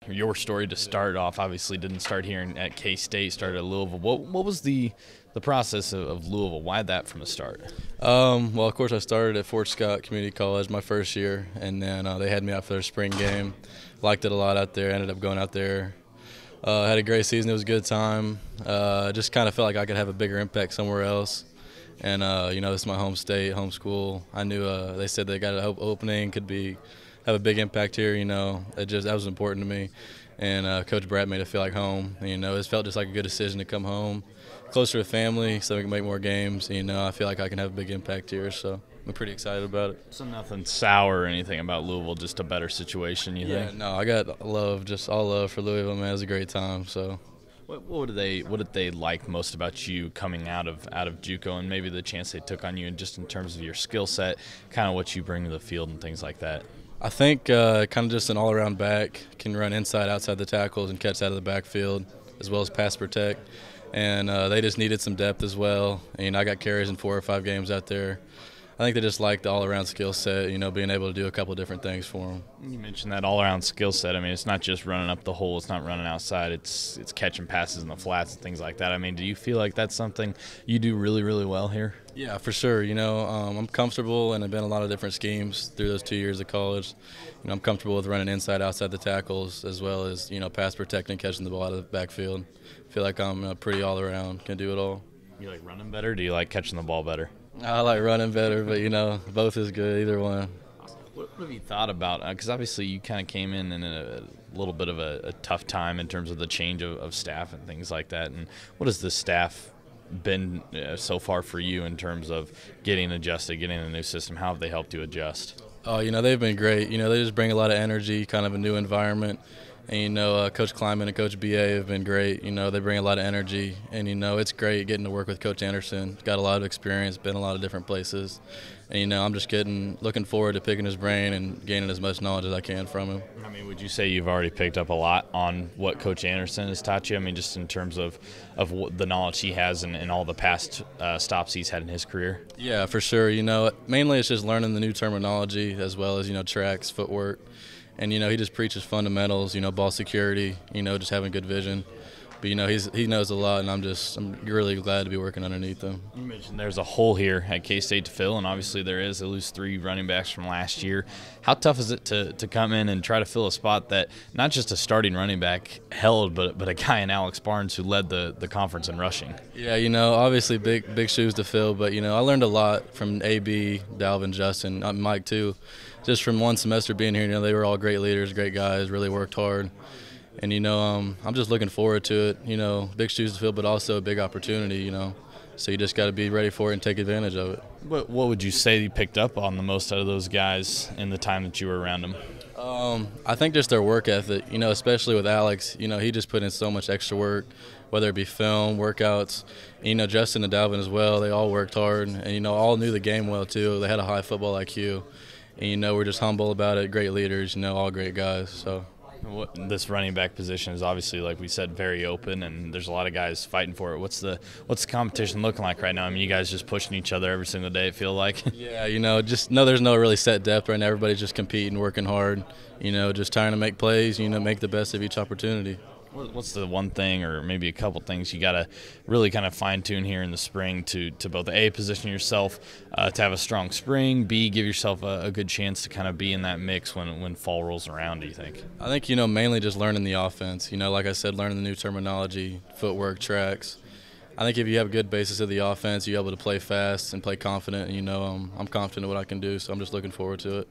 your story to start off. Obviously, didn't start here at K-State, started at Louisville. What was the process of Louisville? Why that from the start? Well, of course, I started at Fort Scott Community College my first year, and then they had me out for their spring game. Liked it a lot out there. Ended up going out there. Had a great season. It was a good time. Just kind of felt like I could have a bigger impact somewhere else. And, this is my home state, home school. I knew they said they got an opening, have a big impact here. That was important to me. And Coach Brad made it feel like home. It felt just like a good decision to come home, closer to family, so we can make more games. I feel like I can have a big impact here, so I'm pretty excited about it. So nothing sour or anything about Louisville, just a better situation, you think? No, I got love, just all love for Louisville, man. It was a great time, so. What did they like most about you coming out of JUCO, and maybe the chance they took on you, and just in terms of your skill set, kind of what you bring to the field and things like that? I think kind of just an all-around back, can run inside, outside the tackles, and catch out of the backfield, as well as pass protect. And they just needed some depth as well. I got carries in 4 or 5 games out there. I think they just liked the all-around skill set, being able to do a couple of different things for them. You mentioned that all-around skill set. I mean, it's not just running up the hole. It's not running outside. It's catching passes in the flats and things like that. I mean, do you feel like that's something you do really, really well here? Yeah, for sure. I'm comfortable, and I've been in a lot of different schemes through those 2 years of college. I'm comfortable with running inside, outside the tackles, as well as, pass protecting, catching the ball out of the backfield. I feel like I'm pretty all-around, can do it all. You like running better, or do you like catching the ball better? I like running better, but, both is good, either one. What have you thought about, because obviously you kind of came in a little bit of a tough time in terms of the change of staff and things like that, and what has the staff been so far for you in terms of getting adjusted, getting a new system? How have they helped you adjust? Oh, they've been great. They just bring a lot of energy, kind of a new environment. And, Coach Kleiman and Coach B.A. have been great. They bring a lot of energy. And, it's great getting to work with Coach Anderson. Got a lot of experience, been a lot of different places. And, I'm just looking forward to picking his brain and gaining as much knowledge as I can from him. I mean, would you say you've already picked up a lot on what Coach Anderson has taught you? I mean, just in terms of what the knowledge he has and all the past stops he's had in his career? Yeah, for sure. Mainly it's just learning the new terminology as well as, tracks, footwork. And, he just preaches fundamentals, ball security, just having good vision. But, he knows a lot, and I'm really glad to be working underneath him. You mentioned there's a hole here at K-State to fill, and obviously there is. They lose 3 running backs from last year. How tough is it to come in and try to fill a spot that not just a starting running back held, but a guy in Alex Barnes who led the conference in rushing? Yeah, obviously big shoes to fill, but, I learned a lot from A.B., Dalvin, Justin, Mike too. Just from one semester being here, they were all great leaders, great guys, really worked hard. And, I'm just looking forward to it, big shoes to fill, but also a big opportunity, So you just got to be ready for it and take advantage of it. What would you say you picked up on the most out of those guys in the time that you were around them? I think just their work ethic, especially with Alex. He just put in so much extra work, whether it be film, workouts. Justin and Dalvin as well, they all worked hard and, all knew the game well too. They had a high football IQ. And, we're just humble about it, great leaders, all great guys. So. This running back position is obviously, like we said, very open, and there's a lot of guys fighting for it. What's the competition looking like right now? I mean, you guys just pushing each other every single day, it feel like. Yeah, there's no really set depth right now. Everybody's just competing, working hard, just trying to make plays, make the best of each opportunity. What's the one thing or maybe a couple things you got to really kind of fine-tune here in the spring to both A, position yourself to have a strong spring, B, give yourself a good chance to kind of be in that mix when fall rolls around, do you think? I think, mainly just learning the offense. Like I said, learning the new terminology, footwork, tracks. I think if you have a good basis of the offense, you're able to play fast and play confident. And, I'm confident in what I can do, so I'm just looking forward to it.